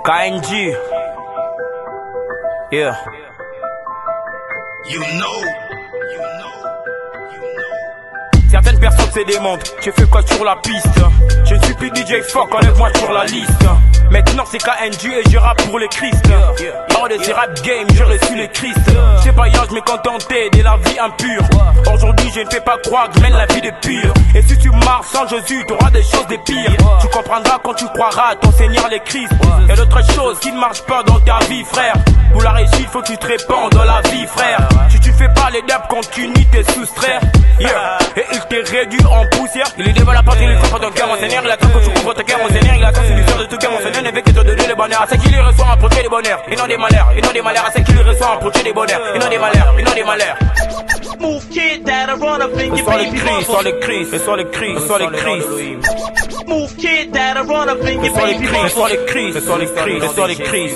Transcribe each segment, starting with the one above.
KNG. Yeah. You know. Certaines personnes se demandent, tu fais quoi sur la piste? Je ne suis plus DJ Fuck, enlève-moi sur la liste. Maintenant c'est KNG et je rappe pour les Christ. Hors de ces rap game, j'ai reçu les Christ. C'est pas hier, je me contentais de la vie impure. Aujourd'hui je ne fais pas croire que je mène la vie de pire. Et si tu marches sans Jésus, t'auras des choses de pire. Tu comprendras quand tu croiras à ton Seigneur les Christ. Y'a d'autres choses qui ne marchent pas dans ta vie, frère. Pour la réussite, faut que tu te répands dans la vie, frère. Si tu fais pas les dabs, continue t'es soustraire. Yeah. Et il t'est réduit en poussière. Il est devant la porte, il est pas ton cœur, mon Seigneur. Il attend que tu couvres ton cœur, mon Seigneur. Il attend c'est l'histoire de tout cœur, mon Seigneur. Ne veut que te donner le bonheur. À ceux qui les reçoivent un projet de bonheur. Et non des malheurs, et non des malheurs. À ceux qui les reçoivent un projet de bonheur. Et non des malheurs, et non des malheurs. Move kid that'll run up in your baby bubble. Sans les cris, sans les cris, sans les cris. Move kid that'll run up in your baby bubble. Sans les cris, sans les cris, sans les cris.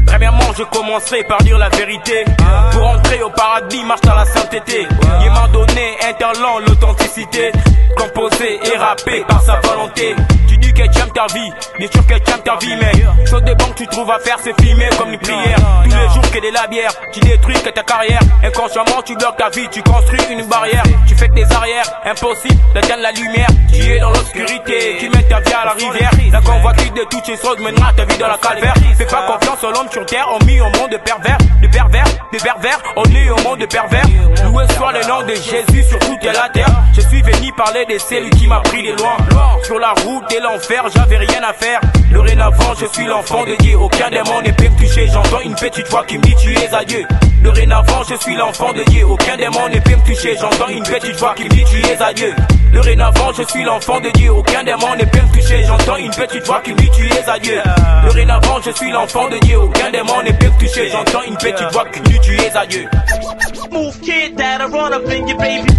Premièrement, je commencerai par dire la vérité. Pour entrer au paradis, marche dans la sainteté. Il m'a donné un talent, l'authenticité. Composé et rappé par sa volonté. Tu dis que tu aimes ta vie, bien sûr que tu aimes ta vie, mais chose des banques tu trouves à faire, c'est filmer comme une prière. Tous les jours que de la bière, tu détruis que ta carrière. Inconsciemment, tu bloques ta vie, tu construis une barrière. Tu fais tes arrières, impossible d'atteindre la lumière. Tu es dans l'obscurité, tu mets ta vie à la rivière. La convoitise de toutes ces choses mènera ta vie dans la calvaire. Fais pas confiance aux l'homme sur terre, on mis au monde de pervers, de pervers, de pervers, on est au monde de pervers. Loué soit le nom de Jésus sur toute la terre. Je suis venu parler de celui qui m'a pris de loin. Sur la route de l'enfer, j'avais rien à faire. Dorénavant, je suis l'enfant de Dieu. Aucun démon ne peut me toucher. J'entends une petite voix qui me dit tu es à Dieu. Dorénavant, je suis l'enfant de Dieu. Aucun démon ne peut me toucher. J'entends une petite voix qui me dit tu es à Dieu. Dorénavant, je suis l'enfant de Dieu. Aucun démon ne peut me toucher. J'entends une petite voix qui me dit tu es à Dieu. Dorénavant, je suis l'enfant de Dieu. Aucun démon ne peut me toucher. J'entends une petite voix qui me dit tu es à Dieu. Move kid that'll run up in your baby.